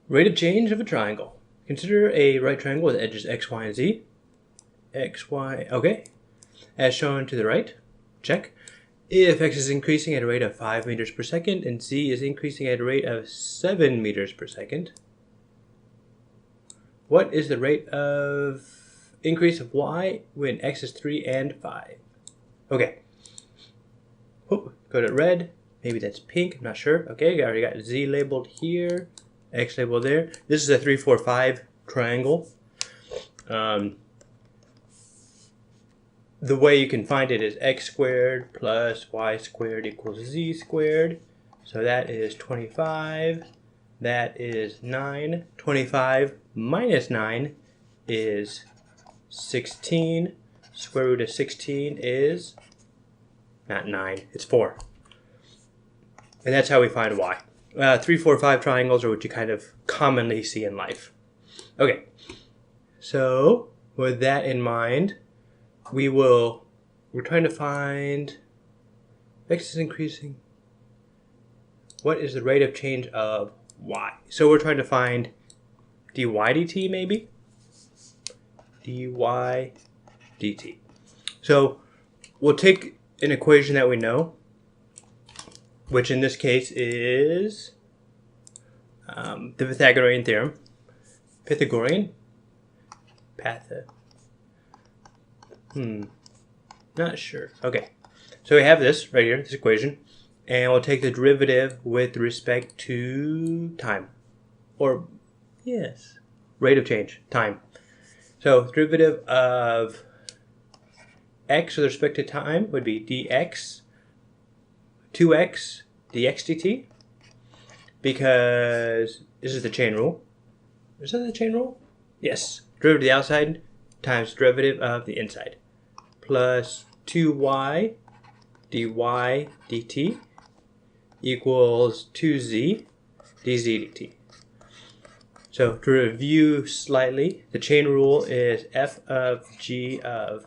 Rate of change of a triangle. Consider a right triangle with edges x, y, and z. X, y, okay. As shown to the right, check. If x is increasing at a rate of 5 meters per second and z is increasing at a rate of 7 meters per second, what is the rate of increase of y when x is 3 and 5? Okay. Go to red. Maybe that's pink. I'm not sure. Okay, I already got z labeled here. X labeled there. This is a 3, 4, 5 triangle. The way you can find it is x squared plus y squared equals z squared. So that is 25. That is 9. 25 minus 9 is 16. Square root of 16 is not 9. It's 4. And that's how we find y. 3, 4, 5 triangles are what you kind of commonly see in life. Okay, so with that in mind, we're trying to find x is increasing. What is the rate of change of y? So we're trying to find dy dt maybe? dy dt. So we'll take an equation that we know, which in this case is the Pythagorean Theorem. Not sure. Okay, so we have this right here, this equation, and we'll take the derivative with respect to time, or yes, rate of change, time. So derivative of x with respect to time would be dx, 2x dx dt, because this is the chain rule. Is that the chain rule? Yes. Derivative of the outside times derivative of the inside, plus 2y dy dt equals 2z dz dt. So to review slightly, the chain rule is f of g of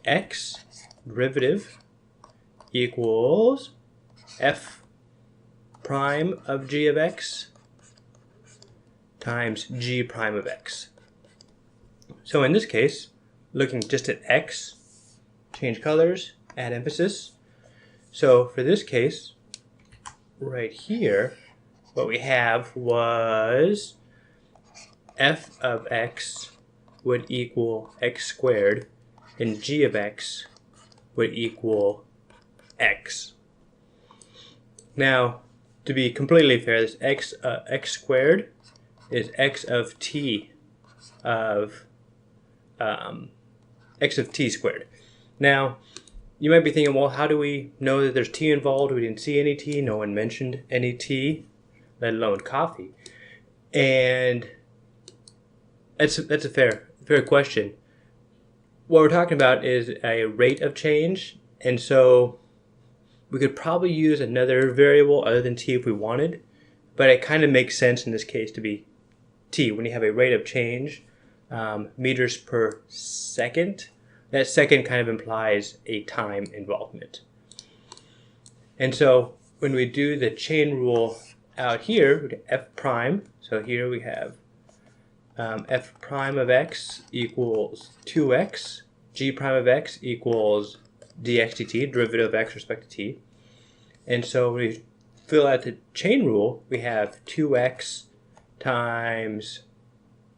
x derivative equals f prime of g of x times g prime of x. So in this case, looking just at x, change colors, add emphasis. So for this case, right here, what we have was f of x would equal x squared, and g of x would equal x. Now, to be completely fair, this x squared is x of t of x of t squared. Now, you might be thinking, well, how do we know that there's t involved? We didn't see any t. No one mentioned any t, let alone coffee. And that's a fair question. What we're talking about is a rate of change, and so we could probably use another variable other than t if we wanted, but it kind of makes sense in this case to be t. When you have a rate of change, meters per second, that second kind of implies a time involvement. And so when we do the chain rule out here, we get f prime. So here we have f prime of x equals 2x, g prime of x equals dx dt, derivative of x with respect to t. And so when we fill out the chain rule, we have 2x times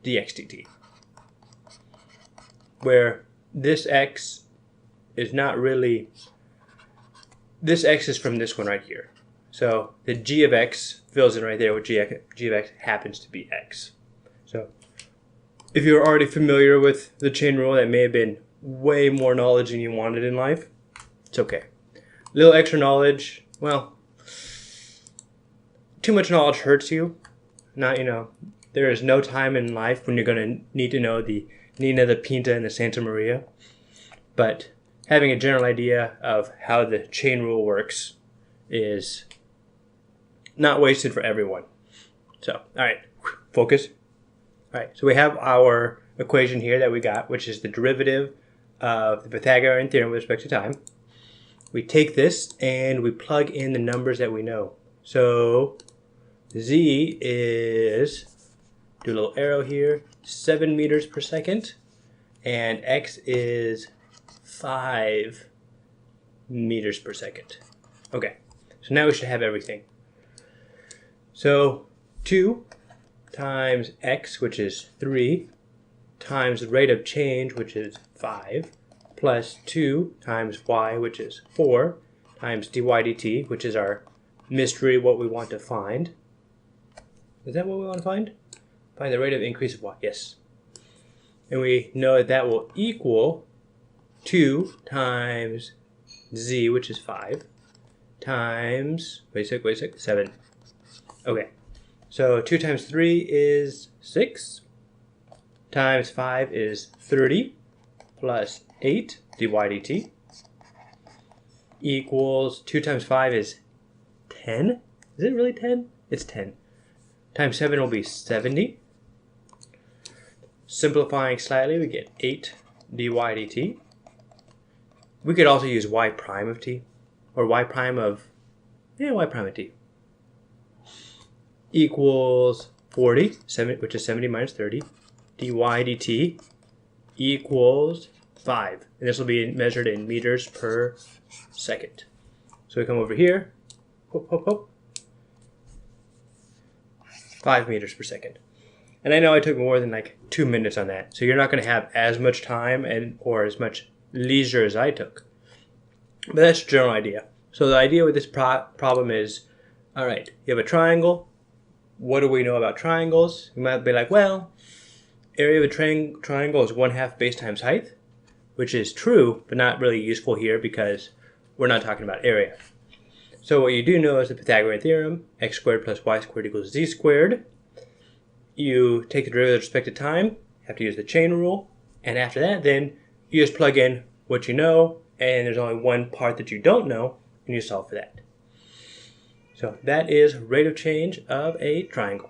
dx dt, where this x is not really, this x is from this one right here. So the g of x fills in right there where g of x happens to be x. So if you're already familiar with the chain rule, that may have been way more knowledge than you wanted in life. It's okay. A little extra knowledge, well, too much knowledge hurts you. Not, there is no time in life when you're going to need to know the Nina, the Pinta, and the Santa Maria. But having a general idea of how the chain rule works is not wasted for everyone. So, all right, focus. All right, so we have our equation here that we got, which is the derivative of the Pythagorean theorem with respect to time. We take this and we plug in the numbers that we know. So Z is, do a little arrow here, 7 meters per second. And X is 5 meters per second. Okay, so now we should have everything. So 2 times X, which is 3, times the rate of change, which is 5, plus 2 times Y, which is 4, times dy dt, which is our mystery, what we want to find. Is that what we want to find? Find the rate of increase of Y, yes. And we know that that will equal 2 times Z, which is 5, times, wait a sec, 7. Okay, so 2 times 3 is 6, times 5 is 30, plus 8 dy dt, equals 2 times 5 is 10. Is it really 10? It's 10. Times 7 will be 70. Simplifying slightly, we get 8 dy dt. We could also use y prime of t, or y prime of t, equals 40, which is 70 minus 30, dy dt equals 5. And this will be measured in meters per second. So we come over here, 5 meters per second. And I know I took more than like 2 minutes on that, so you're not going to have as much time or as much leisure as I took. But that's the general idea. So the idea with this problem is, all right, you have a triangle. What do we know about triangles? You might be like, well, area of a triangle is 1/2 base times height, which is true, but not really useful here because we're not talking about area. So what you do know is the Pythagorean Theorem, x squared plus y squared equals z squared. You take the derivative with respect to time, have to use the chain rule, and after that then you just plug in what you know, and there's only one part that you don't know, and you solve for that. So that is rate of change of a triangle.